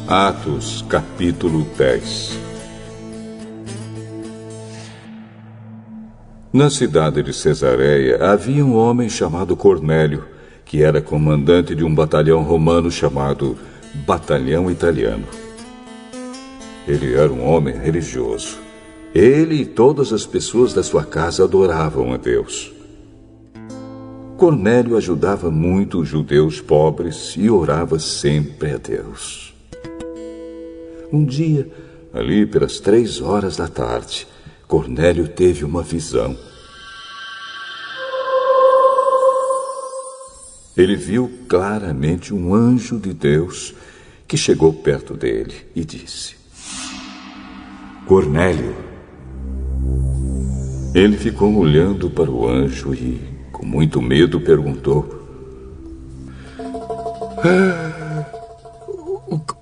Atos, capítulo 10. Na cidade de Cesareia havia um homem chamado Cornélio, que era comandante de um batalhão romano chamado Batalhão Italiano. Ele era um homem religioso. Ele e todas as pessoas da sua casa adoravam a Deus. Cornélio ajudava muito os judeus pobres e orava sempre a Deus. Um dia, ali pelas 3 da tarde, Cornélio teve uma visão. Ele viu claramente um anjo de Deus que chegou perto dele e disse: Cornélio. Ele ficou olhando para o anjo e, com muito medo, perguntou: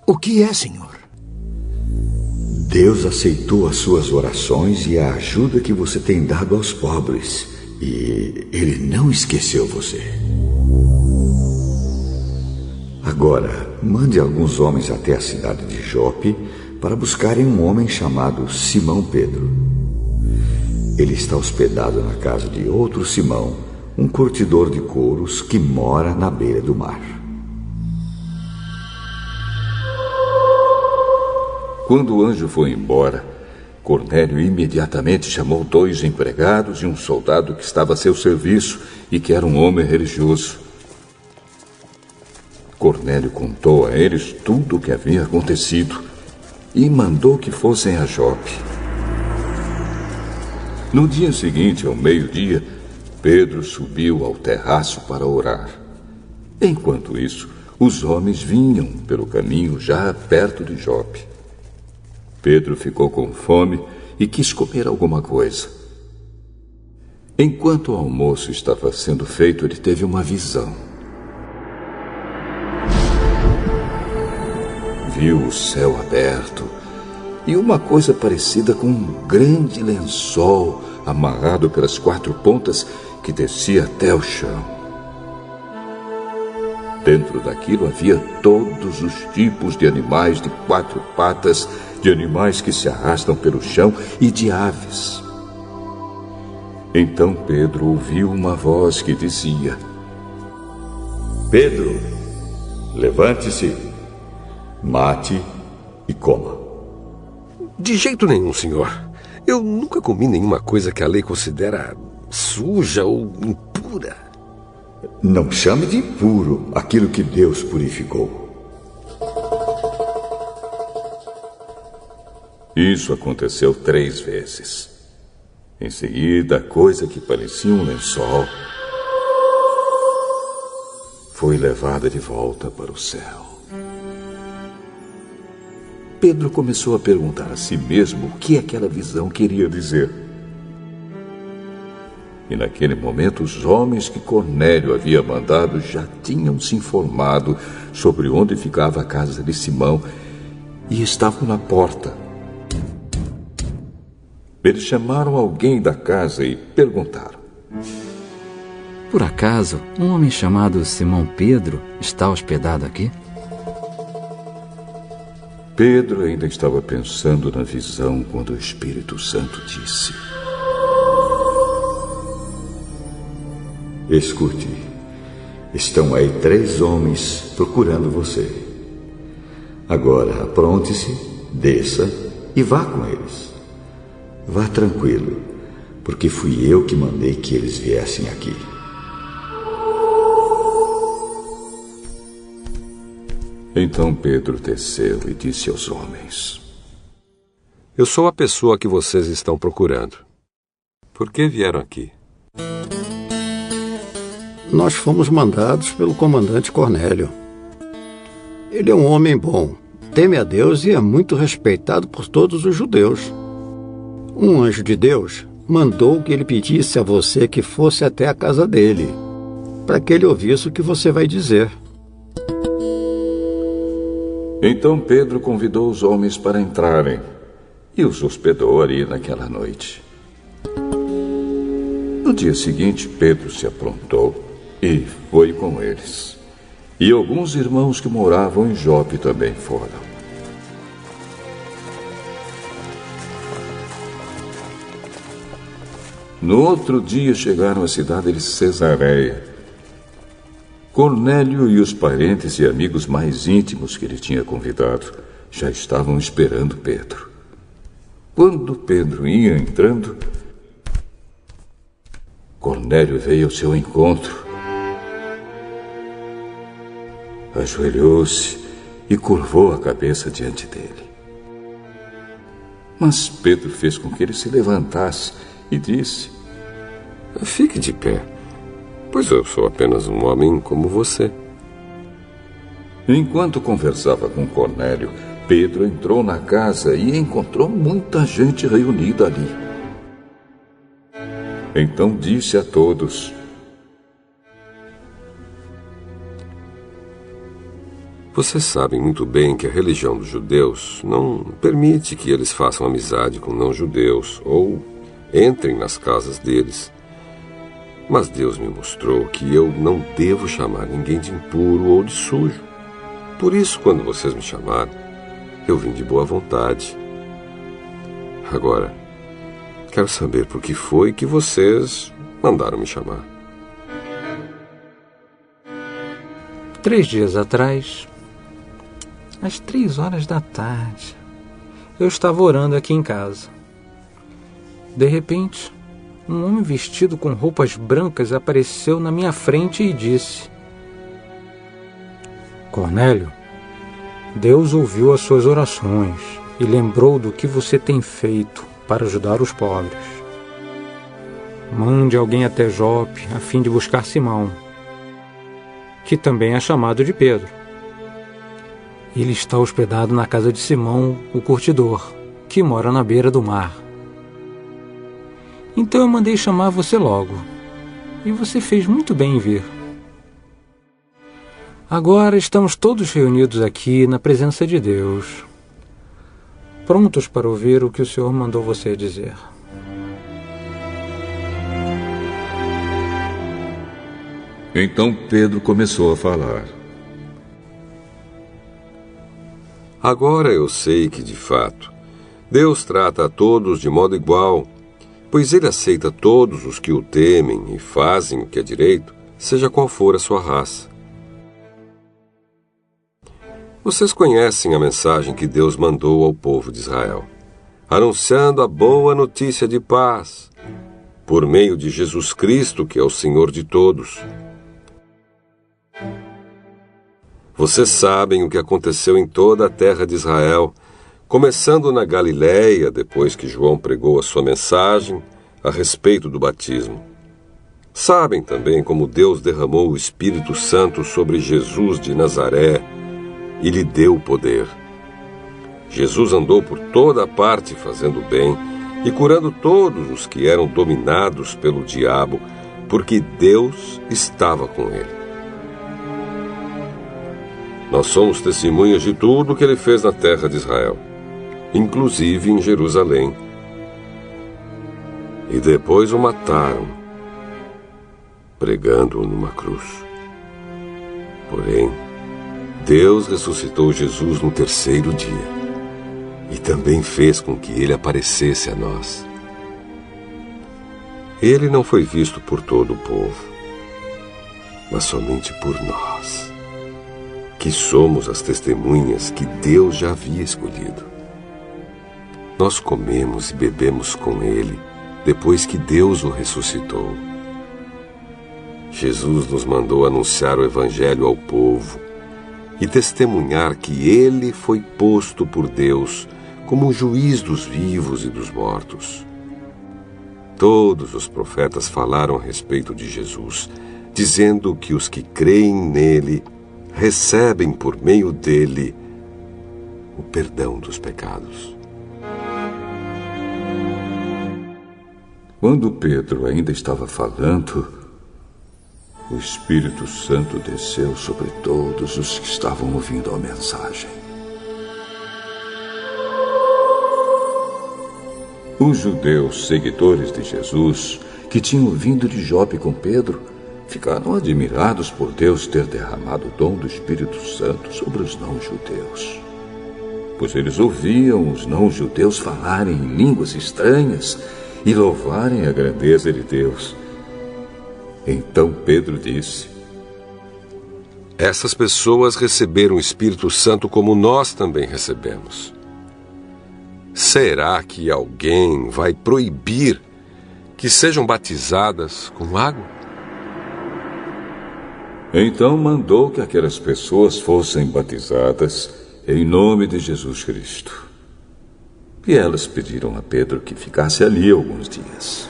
O que é, senhor? Deus aceitou as suas orações e a ajuda que você tem dado aos pobres. E Ele não esqueceu você. Agora, mande alguns homens até a cidade de Jope para buscarem um homem chamado Simão Pedro. Ele está hospedado na casa de outro Simão, um curtidor de couros que mora na beira do mar. Quando o anjo foi embora, Cornélio imediatamente chamou 2 empregados e um soldado que estava a seu serviço e que era um homem religioso. Cornélio contou a eles tudo o que havia acontecido e mandou que fossem a Jope. No dia seguinte, ao meio-dia, Pedro subiu ao terraço para orar. Enquanto isso, os homens vinham pelo caminho já perto de Jope. Pedro ficou com fome e quis comer alguma coisa. Enquanto o almoço estava sendo feito, ele teve uma visão. Viu o céu aberto e uma coisa parecida com um grande lençol amarrado pelas 4 pontas que descia até o chão. Dentro daquilo havia todos os tipos de animais de 4 patas, de animais que se arrastam pelo chão e de aves. Então Pedro ouviu uma voz que dizia: Pedro, levante-se, mate e coma. De jeito nenhum, senhor. Eu nunca comi nenhuma coisa que a lei considera suja ou impura. Não chame de impuro aquilo que Deus purificou. Isso aconteceu 3 vezes. Em seguida, a coisa que parecia um lençol foi levada de volta para o céu. Pedro começou a perguntar a si mesmo o que aquela visão queria dizer. E naquele momento, os homens que Cornélio havia mandado já tinham se informado sobre onde ficava a casa de Simão e estavam na porta. Eles chamaram alguém da casa e perguntaram: Por acaso, um homem chamado Simão Pedro está hospedado aqui? Pedro ainda estava pensando na visão quando o Espírito Santo disse: Escute, estão aí 3 homens procurando você. Agora apronte-se, desça e vá com eles. Vá tranquilo, porque fui eu que mandei que eles viessem aqui. Então Pedro desceu e disse aos homens: Eu sou a pessoa que vocês estão procurando. Por que vieram aqui? Nós fomos mandados pelo comandante Cornélio. Ele é um homem bom, teme a Deus e é muito respeitado por todos os judeus. Um anjo de Deus mandou que ele pedisse a você que fosse até a casa dele, para que ele ouvisse o que você vai dizer. Então Pedro convidou os homens para entrarem e os hospedou ali naquela noite. No dia seguinte, Pedro se aprontou e foi com eles. E alguns irmãos que moravam em Jope também foram. No outro dia chegaram à cidade de Cesareia. Cornélio e os parentes e amigos mais íntimos que ele tinha convidado já estavam esperando Pedro. Quando Pedro ia entrando, Cornélio veio ao seu encontro. Ajoelhou-se e curvou a cabeça diante dele. Mas Pedro fez com que ele se levantasse e disse: Fique de pé, pois eu sou apenas um homem como você. Enquanto conversava com Cornélio, Pedro entrou na casa e encontrou muita gente reunida ali. Então disse a todos: Vocês sabem muito bem que a religião dos judeus não permite que eles façam amizade com não-judeus ou entrem nas casas deles. Mas Deus me mostrou que eu não devo chamar ninguém de impuro ou de sujo. Por isso, quando vocês me chamaram, eu vim de boa vontade. Agora, quero saber por que foi que vocês mandaram me chamar. 3 dias atrás, às 3 horas da tarde, eu estava orando aqui em casa. De repente, um homem vestido com roupas brancas apareceu na minha frente e disse: Cornélio, Deus ouviu as suas orações e lembrou do que você tem feito para ajudar os pobres. Mande alguém até Jope a fim de buscar Simão, que também é chamado de Pedro. Ele está hospedado na casa de Simão, o curtidor, que mora na beira do mar. Então eu mandei chamar você logo, e você fez muito bem em vir. Agora estamos todos reunidos aqui na presença de Deus, prontos para ouvir o que o Senhor mandou você dizer. Então Pedro começou a falar: Agora eu sei que, de fato, Deus trata a todos de modo igual, pois Ele aceita todos os que o temem e fazem o que é direito, seja qual for a sua raça. Vocês conhecem a mensagem que Deus mandou ao povo de Israel, anunciando a boa notícia de paz, por meio de Jesus Cristo, que é o Senhor de todos. Vocês sabem o que aconteceu em toda a terra de Israel, começando na Galiléia, depois que João pregou a sua mensagem a respeito do batismo. Sabem também como Deus derramou o Espírito Santo sobre Jesus de Nazaré e lhe deu poder. Jesus andou por toda a parte fazendo bem e curando todos os que eram dominados pelo diabo, porque Deus estava com ele. Nós somos testemunhas de tudo o que ele fez na terra de Israel, inclusive em Jerusalém. E depois o mataram, pregando-o numa cruz. Porém, Deus ressuscitou Jesus no 3º dia e também fez com que ele aparecesse a nós. Ele não foi visto por todo o povo, mas somente por nós, que somos as testemunhas que Deus já havia escolhido. Nós comemos e bebemos com ele depois que Deus o ressuscitou. Jesus nos mandou anunciar o Evangelho ao povo e testemunhar que ele foi posto por Deus como o juiz dos vivos e dos mortos. Todos os profetas falaram a respeito de Jesus, dizendo que os que creem nele recebem por meio dele o perdão dos pecados. Quando Pedro ainda estava falando, o Espírito Santo desceu sobre todos os que estavam ouvindo a mensagem. Os judeus, seguidores de Jesus, que tinham vindo de Jope com Pedro, ficaram admirados por Deus ter derramado o dom do Espírito Santo sobre os não-judeus. Pois eles ouviam os não-judeus falarem em línguas estranhas e louvarem a grandeza de Deus. Então Pedro disse: essas pessoas receberam o Espírito Santo como nós também recebemos. Será que alguém vai proibir que sejam batizadas com água? Então mandou que aquelas pessoas fossem batizadas em nome de Jesus Cristo. E elas pediram a Pedro que ficasse ali alguns dias.